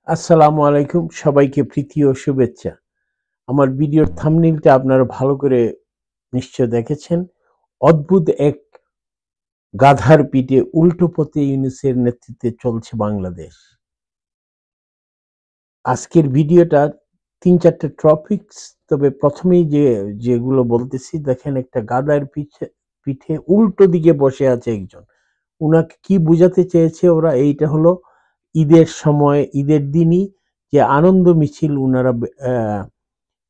আসসালামু আলাইকুম, সবাইকে প্রীতি ও শুভেচ্ছা। আমার ভিডিওর থাম্বনেইলটা আপনারা ভালো করে নিশ্চয় দেখেছেন। অদ্ভুত এক গাধার পিঠে উল্টো পথে ইউনূসের নেতৃত্বে চলছে বাংলাদেশ। আজকের ভিডিওটা ৩-৪টা টপিকস, তবে প্রথমেই যেগুলো বলতেছি, দেখেন একটা গাধার পিঠে উল্টো দিকে বসে আছে একজন। উনাকে কি বুঝাতে চেয়েছে ওরা? এইটা হলো ঈদের সময়, ঈদের দিনই যে আনন্দ মিছিল উনারা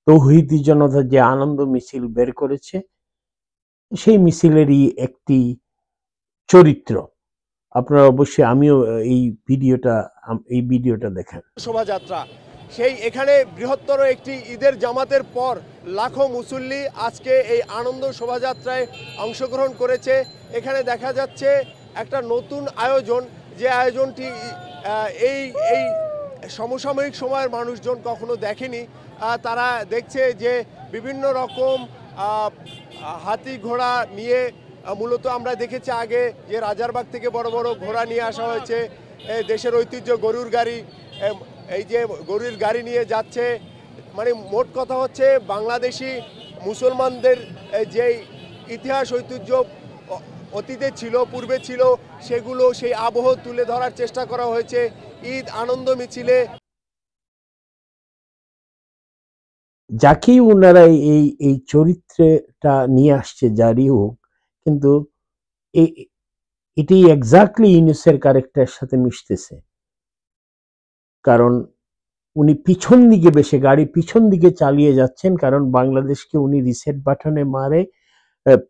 তৌহিদি জনতা যে আনন্দ মিছিল বের করেছে, সেই মিছিলেরই একটি চরিত্র। আপনারা অবশ্যই এই ভিডিওটা দেখেন। শোভাযাত্রা সেই এখানে বৃহত্তর একটি ঈদের জামাতের পর লাখো মুসল্লি আজকে এই আনন্দ শোভাযাত্রায় অংশগ্রহণ করেছে। এখানে দেখা যাচ্ছে একটা নতুন আয়োজন, যে আয়োজনটি এই এই সমসাময়িক সময়ের মানুষজন কখনো দেখেনি। তারা দেখছে যে বিভিন্ন রকম হাতি ঘোড়া নিয়ে, মূলত আমরা দেখেছি আগে যে রাজারবাগ থেকে বড় বড় ঘোড়া নিয়ে আসা হয়েছে, দেশের ঐতিহ্য গরুর গাড়ি, এই যে গরুর গাড়ি নিয়ে যাচ্ছে। মানে মোট কথা হচ্ছে বাংলাদেশি মুসলমানদের যে ইতিহাস ঐতিহ্য অতীতে ছিল, পূর্বে ছিল, সেগুলো সেই আবহ তুলে ধরার চেষ্টা করা হয়েছে ঈদ আনন্দ মিছিলে। যাকেই ওনারা এই চরিত্রটা নিয়ে আসছে, যারই হোক, কিন্তু এটি এক্স্যাক্টলি ইউনূসের ক্যারেক্টারের সাথে মিশতেছে। কারণ উনি পিছন দিকে বসে গাড়ি পিছন দিকে চালিয়ে যাচ্ছেন, কারণ বাংলাদেশকে উনি রিসেট বাটনে মারে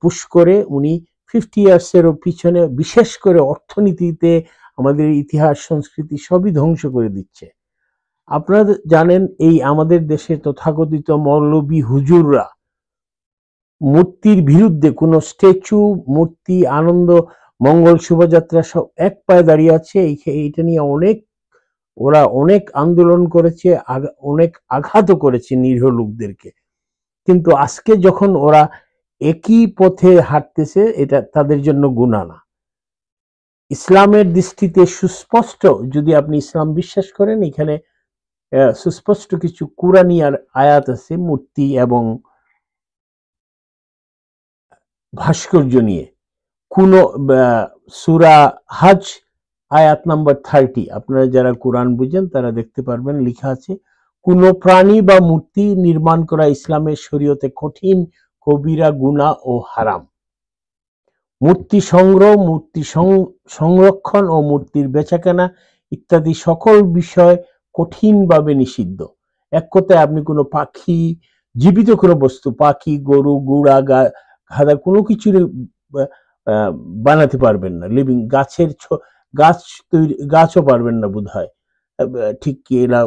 পুশ করে উনি 50 ইয়ার্সেরও পিছনে, বিশেষ করে অর্থনীতিতে, আমাদের ইতিহাস সংস্কৃতি সবই ধ্বংস করে দিচ্ছে। আপনারা জানেন, এই আমাদের দেশে তথাকথিত মৌলবী হুজুররা মূর্তির বিরুদ্ধে, কোন স্ট্যাচু, মূর্তি, আনন্দ মঙ্গল শোভাযাত্রা সব এক পায়ে দাঁড়িয়ে আছে। এইটা নিয়ে ওরা অনেক আন্দোলন করেছে, অনেক আঘাতও করেছে নিরীহ লোকদেরকে। কিন্তু আজকে যখন ওরা একই পথে হাঁটতেছে, এটা তাদের জন্য গুনাহ না। ইসলামের দৃষ্টিতে সুস্পষ্ট, যদি আপনি ইসলাম বিশ্বাস করেন, এখানে সুস্পষ্ট কিছু কুরআনী আয়াত আছে মূর্তি এবং ভাস্কর্য নিয়ে। কোন সূরা হজ আয়াত নাম্বার 30, আপনারা যারা কোরআন বুঝেন তারা দেখতে পারবেন, লেখা আছে কোন প্রাণী বা মূর্তি নির্মাণ করা ইসলামের শরীয়তে কঠিন, কবিরা গুনাহ ও হারাম। মূর্তি সংগ্রহ, মূর্তি সংরক্ষণ ও মূর্তির বেচাকেনা ইত্যাদি সকল বিষয় কঠিনভাবে নিষিদ্ধ। এক কথায়, আপনি কোনো পাখি, জীবিত কোনো বস্তু, পাখি, গরু, ঘোড়া, গাধা, কোনো কিছু বানাতে পারবেন না। লিভিং গাছও পারবেন না বোধ হয়। ঠিক এরা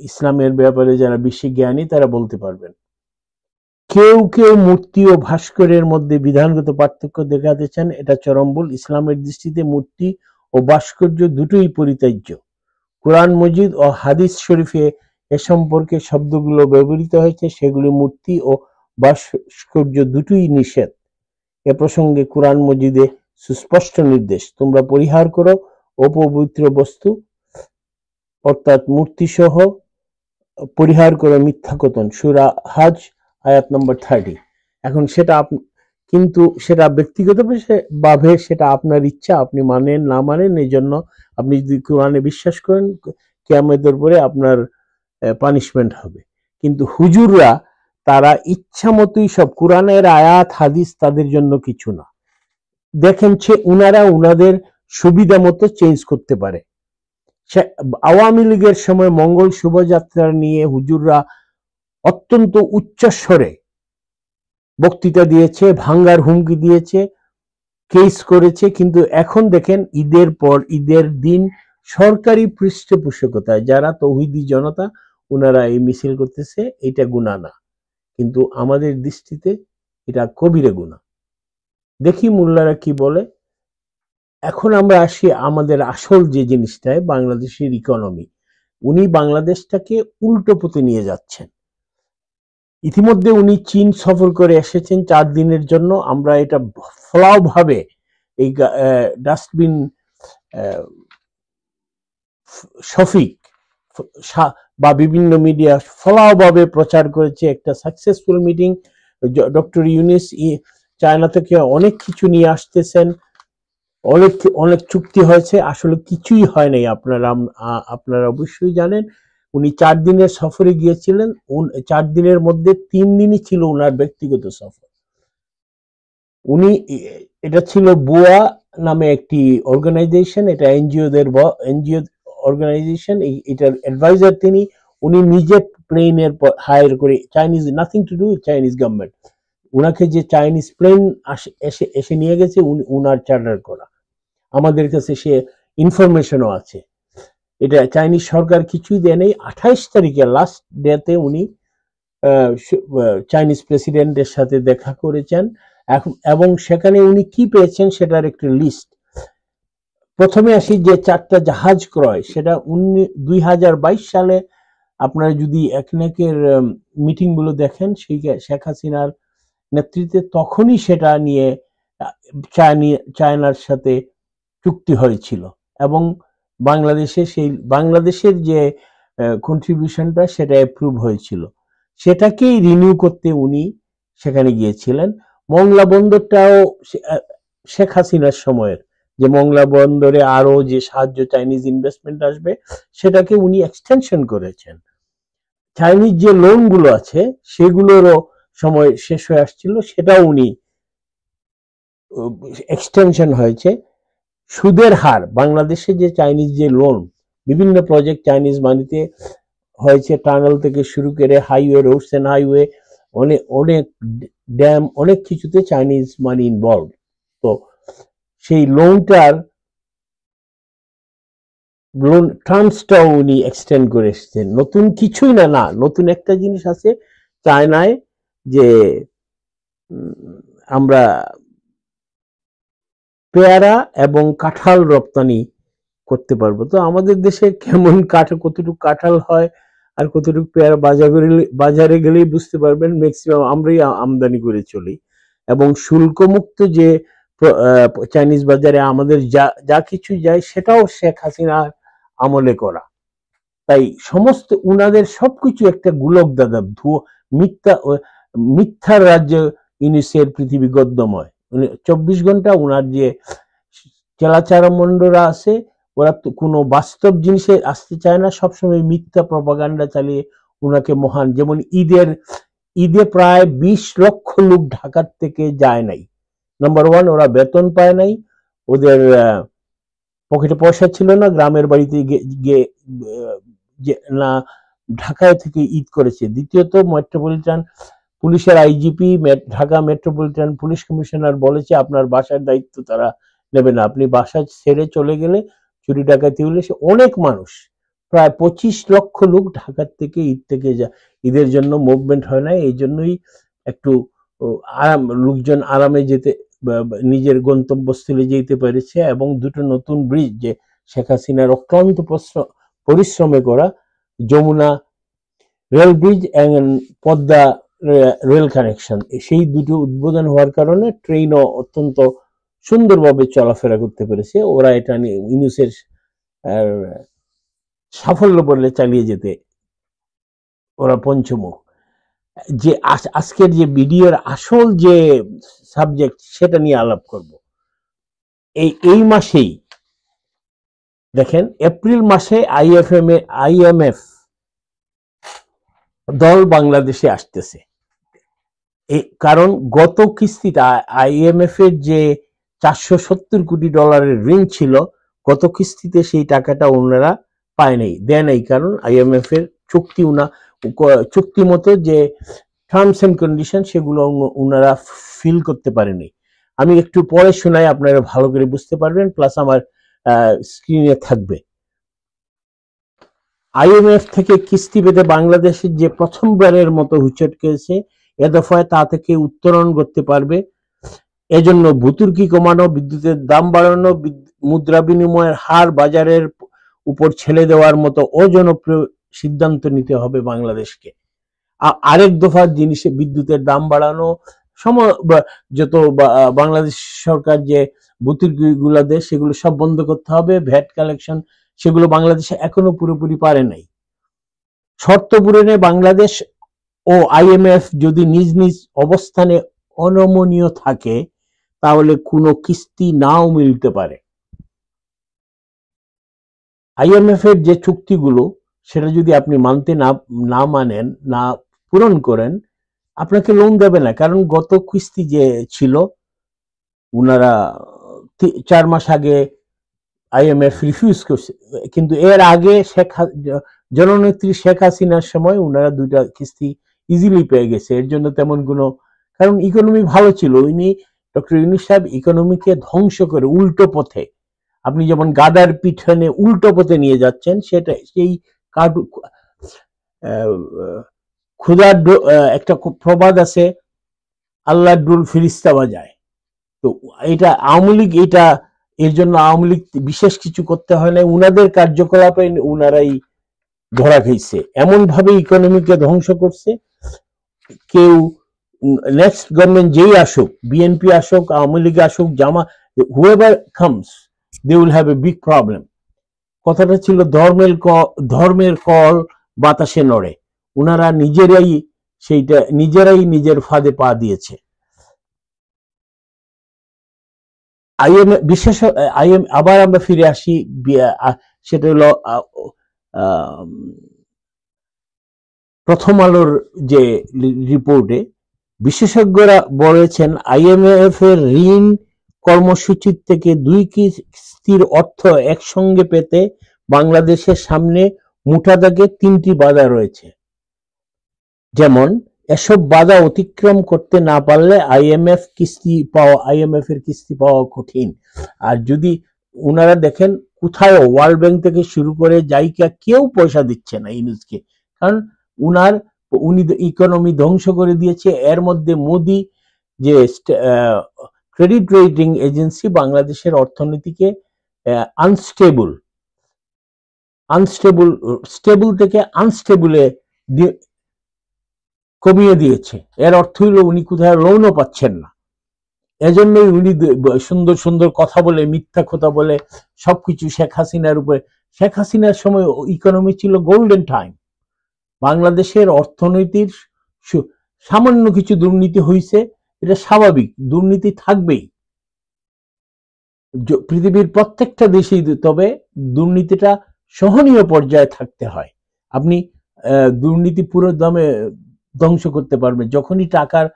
ইসলামের ব্যাপারে যারা বেশি জ্ঞানী তারা বলতে পারবেন। কেউ কেউ মূর্তি ও ভাস্করের মধ্যে বিধানগত পার্থক্য দেখাতে চান, এটা চরম ভুল। ইসলামের দৃষ্টিতে মূর্তি ও ভাস্কর্য দুটোই পরিত্যাজ্য। কোরআন মজিদ ও হাদিস শরীফে এ সম্পর্কে শব্দগুলো ব্যবহৃত হয়েছে, সেগুলি মূর্তি ও ভাস্কর্য দুটোই নিষেধ। এ প্রসঙ্গে কোরআন মজিদে সুস্পষ্ট নির্দেশ, তোমরা পরিহার করো অপবিত্র বস্তু, অর্থাৎ মূর্তি সহ পরিহার করো মিথ্যা কথন, সূরা হজ আয়াত নম্বর 30। এখন কিন্তু সেটা ব্যক্তিগতভাবে সেটা আপনার ইচ্ছা, আপনি মানেন না মানেন। এই জন্য আপনি যদি কোরআনে বিশ্বাস করেন, কিয়ামতের পরে আপনার পানিশমেন্ট হবে। কিন্তু হুজুররা তারা ইচ্ছা মতোই সব, কোরআনের আয়াত হাদিস তাদের জন্য কিছু না। দেখেন, উনারা উনাদের সুবিধা মতো চেঞ্জ করতে পারে। আওয়ামী লীগের সময় মঙ্গল শোভাযাত্রা নিয়ে হুজুররা অত্যন্ত উচ্চস্বরে বক্তৃতা দিয়েছে, ভাঙ্গার হুমকি দিয়েছে, কেস করেছে। কিন্তু এখন দেখেন, ঈদের পর ঈদের দিন সরকারি পৃষ্ঠপোষকতায় যারা তৌহিদি জনতা, ওনারা এই মিছিল করতেছে। এটা গুনাহ না, কিন্তু আমাদের দৃষ্টিতে এটা কবিরা গুনাহ। দেখি মোল্লারা কি বলে। এখন আমরা আসি আমাদের আসল যে জিনিসটায়, বাংলাদেশের ইকোনমি। উনি বাংলাদেশটাকে উল্টো পথে নিয়ে যাচ্ছেন। ইতিমধ্যে উনি চীন সফর করে এসেছেন 4 দিনের জন্য। আমরা এটা ফলাওভাবে এই ডাস্টবিন শফিক, বা বিভিন্ন মিডিয়া ফলাওভাবে প্রচার করেছে একটা successful meeting. Doctor Yunus China থেকে অনেক কিছু নিয়ে আসতেছেন, অনেক অনেক চুক্তি হয়েছে, আসলে কিছুই হয় নাই। আপনারা অবশ্যই জানেন উনি 4 দিনের সফরে গিয়েছিলেন, 4 দিনের মধ্যে 3 দিনই ছিল ওনার ব্যক্তিগত সফর। উনি এটা ছিল বুয়া নামে একটি অর্গানাইজেশন, এটা এনজিও অর্গানাইজেশন, এটার অ্যাডভাইজার তিনি। উনি নিজে প্লেনের হায়ার করে, Chinese nothing to do with Chinese government, উনাকে যে চাইনিজ প্লেন এসে নিয়ে গেছে উনার চার্টার করা। আমাদের কাছে সে ইনফরমেশনও আছে। এটা চাইনিজ সরকার কিছুই দেয় নেই। 28 তারিখে লাস্ট ডেতে উনি চাইনিজ প্রেসিডেন্টের সাথে দেখা করেছেন এবং সেখানে উনি কি পেয়েছেন সেটার একটি লিস্ট। প্রথমে আসি যে 4টা জাহাজ ক্রয়, সেটা 2022 সালে আপনারা যদি একনেকের মিটিং গুলো দেখেন, সেই শেখ হাসিনার নেতৃত্বে তখনই সেটা নিয়ে চায়নার সাথে চুক্তি হয়েছিল এবং বাংলাদেশের যে কন্ট্রিবিউশনটা সেটা অ্যাপ্রুভ হয়েছিল, সেটাকেই রিনিউ করতে উনি সেখানে গিয়েছিলেন। মংলা বন্দরটাও শেখ হাসিনার সময়ের, যে মংলা বন্দরে আরো যে সাহায্য চাইনিজ ইনভেস্টমেন্ট আসবে সেটাকে উনি এক্সটেনশন করেছেন। চাইনিজ যে লোন গুলো আছে সেগুলোরও সময় শেষ হয়ে আসছিল, সেটাও উনি এক্সটেনশন হয়েছে। সুদের হার, বাংলাদেশে যে চাইনিজ যে লোন, বিভিন্ন প্রজেক্ট চাইনিজ মানিতে হয়েছে, টানেল থেকে শুরু করে হাইওয়ে, রোডস এন্ড হাইওয়ে, অনেক ড্যাম, অনেক কিছুতে চাইনিজ মানি ইনভলভ। তো সেই লোন টার্মসটাও উনি এক্সটেন্ড করে এসেছেন। নতুন কিছুই না, নতুন একটা জিনিস আছে চায়নায়, যে আমরা পেয়ারা এবং কাঁঠাল রপ্তানি করতে পারবো। তো আমাদের দেশে কেমন কতটুকু কাঁঠাল হয় আর কতটুকু পেয়ারা বাজারে গেলেই বুঝতে পারবেন, ম্যাক্সিমাম আমরাই আমদানি করে চলি। এবং শুল্কমুক্ত যে চাইনিজ বাজারে আমাদের যা কিছু যায় সেটাও শেখ হাসিনার আমলে করা। তাই সমস্ত উনাদের সবকিছু একটা গুলক দাদা, মিথ্যার রাজ্য ইউনিসের পৃথিবী গদ্যময়। 24 ঘন্টা উনার যে চেলাচারমন্ডরা আছে, ওরা তো কোনো বাস্তব জিনিসে আসতে চায় না, সবসময় মিথ্যা প্রপাগান্ডা চালিয়ে উনাকে মহান। যেমন ঈদে প্রায় 20 লক্ষ লোক ঢাকার থেকে যায় নাই। নাম্বার 1, ওরা বেতন পায় নাই, ওদের পকেটে পয়সা ছিল না, গ্রামের বাড়িতে গিয়ে না ঢাকায় থেকে ঈদ করেছে। দ্বিতীয়ত, মেট্রোপলিটন পুলিশের IGP, Dhaka metropolitan police commissioner বলেছে আপনার বাসার দায়িত্ব তারা নেবে না, আপনি বাসা ছেড়ে চলে গেলে চুরি ডাকাতি হলে। অনেক মানুষ, প্রায় 25 লক্ষ লোক ঢাকার থেকে ঈদের জন্য মুভমেন্ট হয় না। এই জন্যই একটু লোকজন আরামে যেতে, নিজের গন্তব্যস্থলে যেতে পেরেছে। এবং 2টো নতুন ব্রিজ, যে শেখ হাসিনার অক্লান্ত পরিশ্রমে করা যমুনা রেল ব্রিজ এবং পদ্মা রেল কানেকশন, সেই 2টো উদ্বোধন হওয়ার কারণে ট্রেনও অত্যন্ত সুন্দরভাবে চলাফেরা করতে পেরেছে। ওরা এটা নিয়ে ইউনূসের সাফল্য বললে চালিয়ে যেতে ওরা পঞ্চমুখ। যে আজকের যে ভিডিওর আসল যে সাবজেক্ট, সেটা নিয়ে আলাপ করব। এই মাসেই দেখেন, এপ্রিল মাসে আইএমএফ দল বাংলাদেশে আসতেছে। কারণ গত কিস্তিতে আইএমএফ এর যে $470 কোটি ঋণ ছিল, গত কিস্তিতে সেই টাকাটা ওনারা পায় নাই, দেয় নাই। কারণ আইএমএফ এর চুক্তি মতো যে টার্মস এন্ড কন্ডিশন, সেগুলো ওনারা ফিল করতে পারেনি। আমি একটু পরে শোনাই, আপনারা ভালো করে বুঝতে পারবেন, প্লাস আমার স্ক্রিনে থাকবে। আইএমএফ থেকে কিস্তি পেতে বাংলাদেশের যে প্রথমবারের মতো হুচট খেয়েছে, এ দফায় তা থেকে উত্তরণ করতে পারবে। এজন্য ভর্তুকি কমানো, বিদ্যুতের দাম বাড়ানো, মুদ্রা বিনিময়ের হার বাজারের উপর ছেড়ে দেওয়ার মতো অজনপ্রিয় সিদ্ধান্ত নিতে হবে বাংলাদেশকে। আরেক দফা জিনিসে বিদ্যুতের দাম বাড়ানো, যত বাংলাদেশ সরকার যে ভর্তুকি গুলা দেয় সেগুলো সব বন্ধ করতে হবে। ভ্যাট কালেকশন, সেগুলো বাংলাদেশে এখনো পুরোপুরি পারে নাই। শর্ত পূরণে বাংলাদেশ ও আইএমএফ যদি নিজ নিজ অবস্থানে অনমনীয় থাকে তাহলে কোনো কিস্তি নাও মিলতে পারে। আইএমএফ এর যে চুক্তিগুলো সেটা যদি আপনি মানতে না মানেন, না পূরণ করেন, আপনাকে লোন দেবে না। কারণ গত কিস্তি যে ছিল, উনারা 4 মাস আগে আইএমএফ রিফিউজ করছে, কিন্তু এর আগে জননেত্রী শেখ হাসিনার সময় উনারা 2টা কিস্তি ইজিলি পেয়ে গেছে। এর জন্য তেমন কোনো, কারণ ইকোনমি ভালো ছিল। উনি ডক্টর ইউনূস সাহেব ইকোনমিকে ধ্বংস করে উল্টো পথে, আপনি যেমন গাদার পিছনে উল্টো পথে নিয়ে যাচ্ছেন, সেটা সেই ক্ষুধার একটা প্রবাদ আছে, আল্লাহ ডুল ফিরিস্তা বাজায়। তো এটা আওয়ামী লীগ, এটা এর জন্য আওয়ামী লীগ বিশেষ কিছু করতে হয় না, উনাদের কার্যকলাপে উনারাই ধরা খাইছে। এমন ভাবে ইকোনমিকে ধ্বংস করছে। কেউ নেক্সট গভর্নমেন্ট যেই আসুক, বিএনপি আসুক, আওয়ামী লীগ আসুক, জামা, whoever comes they will have a big problem। কথাটা ছিল ধর্মের কল বাতাসে নড়ে। উনারা নিজেরাই নিজের ফাঁদে পা দিয়েছে। আবার আমরা ফিরে আসি, সেটা হলো প্রথম আলোর যে রিপোর্টে বিশেষজ্ঞরা বলেছেন আইএমএফ এর ঋণ কর্মসূচি থেকে 2 কিস্তির অর্থ একসঙ্গে পেতে বাংলাদেশের সামনে মুঠাদাগে 3টি বাধা রয়েছে। যেমন, এসব বাধা অতিক্রম করতে না পারলে আইএমএফ এর কিস্তি পাওয়া কঠিন। আর যদি উনারা দেখেন, কোথাও ওয়ার্ল্ড ব্যাংক থেকে শুরু করে জাইকা কেউ পয়সা দিচ্ছে না ইউনূসকে, কারণ উনি ইকোনমি ধ্বংস করে দিয়েছে। এর মধ্যে মোদি যে ক্রেডিট রেটিং এজেন্সি বাংলাদেশের অর্থনীতিকে স্টেবল থেকে আনস্টেবলে কমিয়ে দিয়েছে। এর অর্থ হলো উনি কোথাও লোনও পাচ্ছেন না। এজন্যই উনি সুন্দর সুন্দর কথা বলে, মিথ্যা কথা বলে সবকিছু শেখ হাসিনার উপরে। শেখ হাসিনার সময় ইকোনমি ছিল গোল্ডেন টাইম। বাংলাদেশের অর্থনীতির সামান্য কিছু দুর্নীতি হয়েছে, এটা স্বাভাবিক, দুর্নীতি থাকবেই পৃথিবীর প্রত্যেকটা দেশেই, তবে দুর্নীতিটা সহনীয় পর্যায়ে থাকতে হয়। আপনি দুর্নীতি পুরো দমে ধ্বংস করতে পারবেন যখনই টাকার,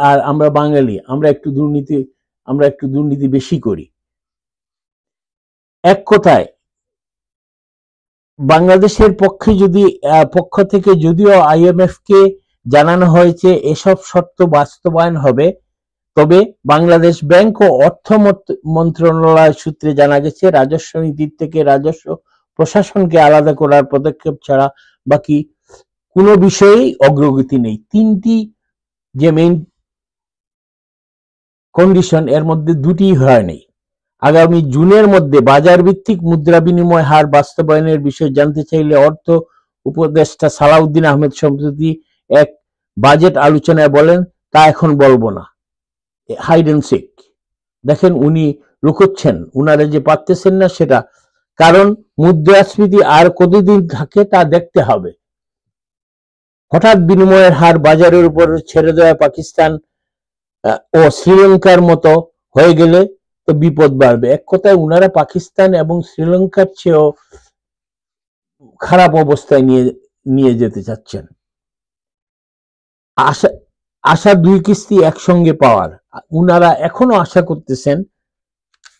আর আমরা বাঙালি, আমরা একটু দুর্নীতি বেশি করি। এক কথায়, বাংলাদেশের পক্ষ থেকে যদিও আইএমএফ কে জানানো হয়েছে এসব শর্ত বাস্তবায়ন হবে, তবে বাংলাদেশ ব্যাংক ও অর্থ মন্ত্রণালয় সূত্রে জানা গেছে রাজস্ব নীতির থেকে রাজস্ব প্রশাসনকে আলাদা করার পদক্ষেপ ছাড়া বাকি কোনো বিষয়েই অগ্রগতি নেই। 3টি যে মেইন কন্ডিশন, এর মধ্যে 2টি হয়নি। আগামী জুনের মধ্যে বাজার ভিত্তিক মুদ্রা বিনিময় হার বাস্তবায়নের বিষয়ে জানতে চাইলে অর্থ উপদেষ্টা সালাউদ্দিন আহমেদ সম্প্রতি এক বাজেট আলোচনায় বলেন, তা এখন বলবো না। Hide and seek. দেখেন, উনি লুকোচ্ছেন, উনারা যে পারতেছেন না সেটা, কারণ মুদ্রাস্ফীতি আর কতদিন থাকে তা দেখতে হবে। হঠাৎ বিনিময়ের হার বাজারের উপর ছেড়ে দেওয়া পাকিস্তান ও শ্রীলঙ্কার মতো হয়ে গেলে তো বিপদ বাড়বে। এক কথায় উনারা পাকিস্তান এবং শ্রীলঙ্কার চেয়েও খারাপ অবস্থায় নিয়ে যেতে চাচ্ছেন। আশা 2 কিস্তি একসঙ্গে পাওয়ার, উনারা এখনো আশা করতেছেন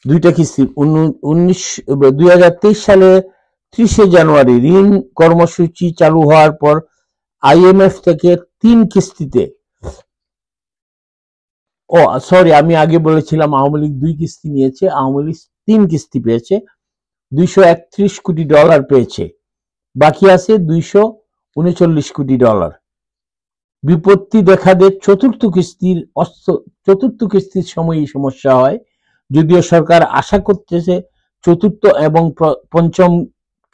2টা কিস্তি। 2023 সালে 30 জানুয়ারি ঋণ কর্মসূচি চালু হওয়ার পর আইএমএফ থেকে 3 কিস্তিতে, আমি আগে বলেছিলাম আওয়ামী লীগ 2 কিস্তি নিয়েছে, আওয়ামী লীগ 3 কিস্তি পেয়েছে, $231 কোটি পেয়েছে, বাকি আছে $239 কোটি। বিপত্তি দেখা দেয় চতুর্থ কিস্তির সময়ই সমস্যা হয়, যদিও সরকার আশা করতেছে চতুর্থ এবং পঞ্চম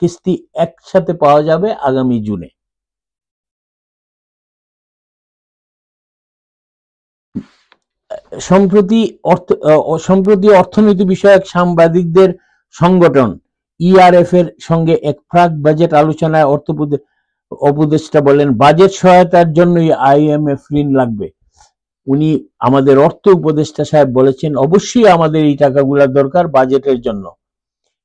কিস্তি একসাথে পাওয়া যাবে আগামী জুনে। সম্প্রতি অর্থনীতি বিষয়ক সাংবাদিকদের সংগঠন ইআরএফ এর সঙ্গে এক প্রাক বাজেট আলোচনায় উপদেষ্টা বলেন বাজেট সহায়তার জন্যই IMF ঋণ লাগবে। উনি আমাদের অর্থ উপদেষ্টা সাহেব বলেছেন অবশ্যই আমাদের এই টাকাগুলো দরকার বাজেটের জন্য।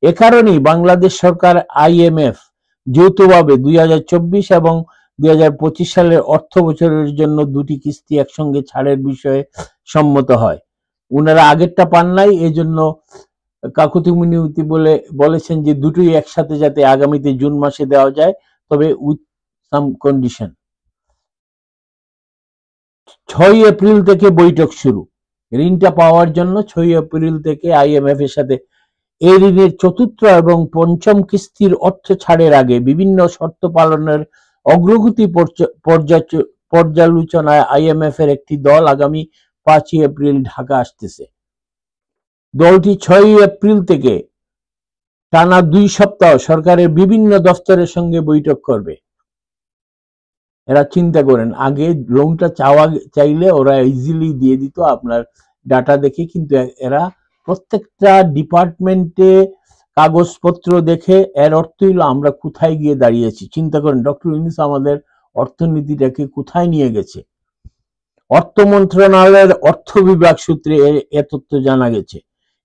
এ কারণেই বাংলাদেশ সরকার IMF যৌথভাবে 2024 এবং 2025 সালের অর্থ বছরের জন্য দুটি কিস্তি একসঙ্গে ছাড়ের বিষয়ে সম্মত হয়। উনারা আগেরটা পান নাই, এজন্য কাকুতি মিনতি বলেছেন যে দুটোই একসাথে যাতে আগামীতে জুন মাসে দেওয়া যায়, তবে উইথ সাম কন্ডিশন। 6 এপ্রিল থেকে বৈঠক শুরু। ঋণটা পাওয়ার জন্য 6 এপ্রিল থেকে IMF এর সাথে এই ঋণের চতুর্থ এবং পঞ্চম কিস্তির অর্থ ছাড়ের আগে বিভিন্ন শর্ত পালনের অগ্রগতি পর্যালোচনায় IMF এর একটি দল আগামী 5 এপ্রিল ঢাকা আসতেছে। দলটি 6 এপ্রিল থেকে টানা 2 সপ্তাহ সরকারের বিভিন্ন দফতরের সঙ্গে বৈঠক করবে। এরা চিন্তা করেন, আগে লোনটা চাইলে ওরা ইজিলি দিয়ে দিত আপনার ডাটা দেখে, কিন্তু এরা প্রত্যেকটা ডিপার্টমেন্টে কাগজপত্র দেখে এর অর্থ হলো আমরা কোথায় গিয়ে দাঁড়িয়েছি। চিন্তা করেন ডক্টর ইউনূস আমাদের অর্থনীতিটাকে কোথায় নিয়ে গেছে। অর্থ মন্ত্রণালয়ের অর্থ বিভাগ সূত্রে এ তথ্য জানা গেছে।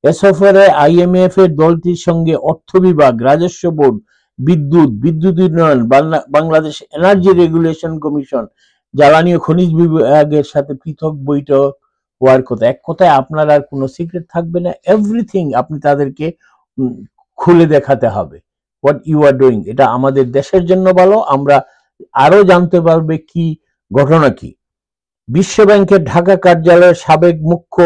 এ সফরে IMF এর দলটির সঙ্গে অর্থ বিভাগ, রাজস্ব বোর্ড, বিদ্যুৎ উন্নয়ন, বাংলাদেশ এনার্জি রেগুলেশন কমিশন, জ্বালানি ও খনিজ বিভাগের সাথে পৃথক বৈঠক হওয়ার কথা। এক কথায় আপনার আর কোনো সিক্রেট থাকবে না, এভরিথিং আপনি তাদেরকে খুলে দেখাতে হবে হোয়াট ইউ আর ডুইং। এটা আমাদের দেশের জন্য ভালো, আমরা আরো জানতে পারবে কি ঘটনা কি। বিশ্ব ব্যাংকের ঢাকা কার্যালয়ের সাবেক মুখ্য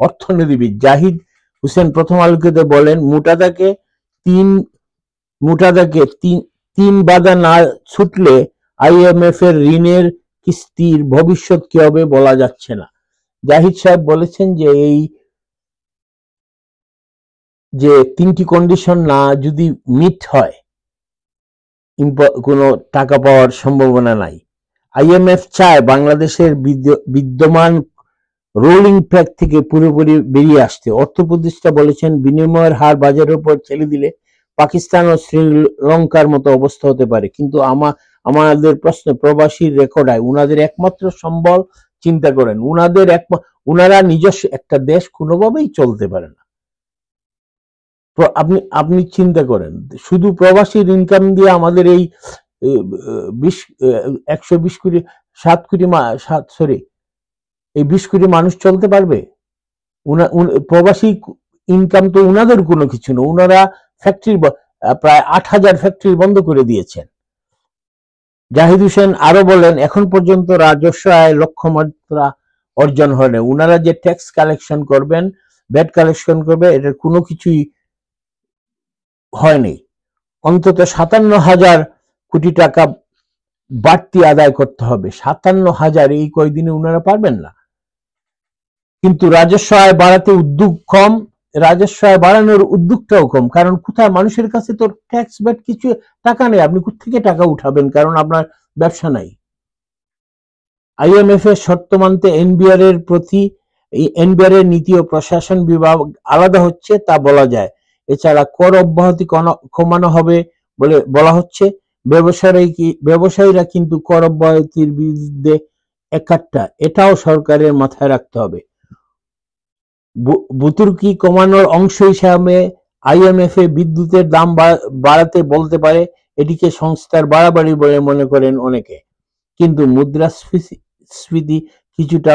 অর্থনীতিবিদ জাহিদ হোসেন প্রথম আলোকে বলেন মোটা দাগে তিন বাধা না ছুটলে IMF এর ঋণের কিস্তির ভবিষ্যৎ কি হবে বলা যাচ্ছে না। জাহিদ সাহেব বলেছেন যে এই যে 3টি কন্ডিশন না যদি মিট হয় কোনো টাকা পাওয়ার সম্ভাবনা নাই। IMF চায় বাংলাদেশের বিদ্যমান রোলিং প্যাক থেকে পুরোপুরি বেরিয়ে আসতে। অর্থ উপদেষ্টা বলেছেন বিনিময়ের হার বাজারের উপর ছেড়ে দিলে পাকিস্তান ও শ্রীলঙ্কার মতো অবস্থা হতে পারে। কিন্তু আমাদের প্রশ্ন, প্রবাসী রেকর্ড আয় উনাদের একমাত্র সম্বল। চিন্তা করেন উনারা নিজস্ব একটা দেশ কোনোভাবেই চলতে পারে না। আপনি চিন্তা করেন শুধু প্রবাসীর ইনকাম দিয়ে আমাদের এই 120 কোটি 7 কোটি এই 20 কোটি মানুষ চলতে পারবে? প্রবাসী ইনকাম তো উনাদের কোনো কিছু না। উনারা ফ্যাক্টরি প্রায় 8000 ফ্যাক্টরি বন্ধ করে দিয়েছেন। জাহিদ হোসেন আরো বলেন এখন পর্যন্ত রাজস্ব আয় লক্ষ্যমাত্রা অর্জন হয়নি। উনারা যে ট্যাক্স কালেকশন করবেন, ভ্যাট কালেকশন করবে, এটার কোনো কিছুই হয়নি। অন্তত 57,000 কোটি টাকা বাড়তি আদায় করতে হবে। 57,000 এই কয়দিনে উনারা পারবেন না। কিন্তু রাজস্ব আয় বাড়াতে উদ্যোগ কম, রাজস্ব আয় বাড়ানোর উদ্যোগটাও কম। কারণ কোথায় মানুষের কাছে তো ট্যাক্স ভ্যাট কিছু টাকা নেই, আপনি কোথেকে টাকা উঠাবেন? কারণ আপনার ব্যবসা নাই। IMF এর শর্ত মানতে NBR এর নীতি ও প্রশাসন বিভাগ আলাদা হচ্ছে তা বলা যায়। এছাড়া কর অব্যাহতি কমানো হবে বলে বলা হচ্ছে। ব্যবসায়ীরা কিন্তু কর অব্যাহতির বিরুদ্ধে একাট্টা, এটাও সরকারের মাথায় রাখতে হবে। ভর্তুকি কমানোর অংশ হিসাবে IMF এ বিদ্যুতের দাম বাড়াতে বলতে পারে, এটিকে সংস্থার বাড়াবাড়ি বলে মনে করেন অনেকে। কিন্তু মুদ্রাস্ফীতি কিছুটা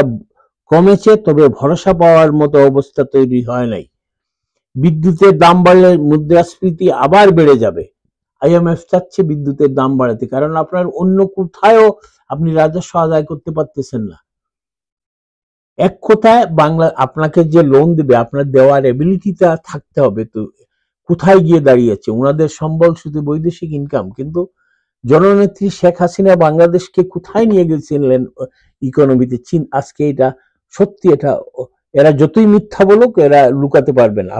কমেছে, তবে ভরসা পাওয়ার মতো অবস্থা তৈরি হয় নাই। বিদ্যুতের দাম বাড়লে মুদ্রাস্ফীতি আবার বেড়ে যাবে। IMF চাচ্ছে বিদ্যুতের দাম বাড়াতে, কারণ আপনার অন্য কোথাও আপনি রাজস্ব আদায় করতে পারতেছেন না। এক কথায় আপনাকে যে লোন দিবে আপনার দেওয়ার এবিলিটিটা থাকতে হবে। তো কোথায় গিয়ে দাঁড়িয়েছে? ওনাদের সম্বল শুধু বৈদেশিক ইনকাম। কিন্তু জননেত্রী শেখ হাসিনা বাংলাদেশকে কোথায় নিয়ে গেছিলেন ইকোনমিতে? আজকে এটা সত্যি, এটা এরা যতই মিথ্যা বলুক এরা লুকাতে পারবে না।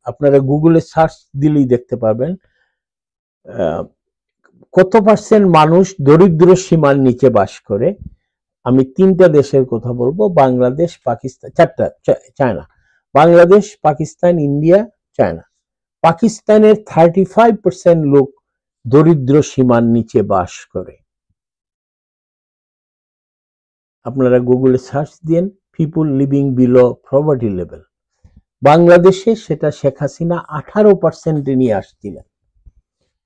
আপনারা গুগলে সার্চ দিলেই দেখতে পারবেন কত পার্সেন্ট মানুষ দরিদ্র সীমার নিচে বাস করে। আমি 3টা দেশের কথা বলবো, বাংলাদেশ, পাকিস্তান, 4টা, China, Bangladesh, Pakistan, India, China. পাকিস্তানের 35% লোক দরিদ্র সীমার নিচে বাস করে। আপনারা গুগলে সার্চ দিন পিপুল লিভিং বিলো পভার্টি লেভেল। বাংলাদেশে সেটা শেখ হাসিনা 18% নিয়ে আসছিলেন।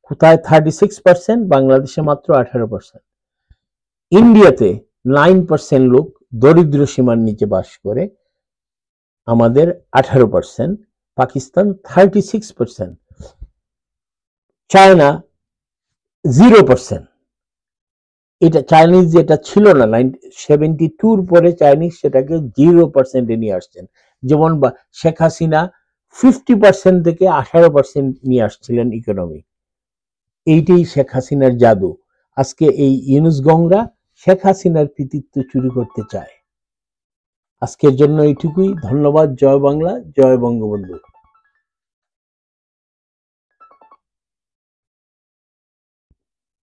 কোথায় 36%, বাংলাদেশে মাত্র 18%। ইন্ডিয়াতে 9% লোক দরিদ্র সীমার নিচে বাস করে, আমাদের 18%, পাকিস্তান 36%, চায়না 0%। এটা চাইনিজ যেটা ছিল না 72 পরে চাইনিজ সেটাকে 0% নিয়ে আসছেন। যেমন শেখ হাসিনা 50% থেকে 18% নিয়ে আসছিলেন ইকোনমি। এইটাই শেখ হাসিনার জাদু। আজকে এই ইউনুস গংরা শেখ হাসিনার কৃতিত্ব চুরি করতে চায়। আজকের জন্য এইটুকুই। ধন্যবাদ। জয় বাংলা, জয় বঙ্গবন্ধু।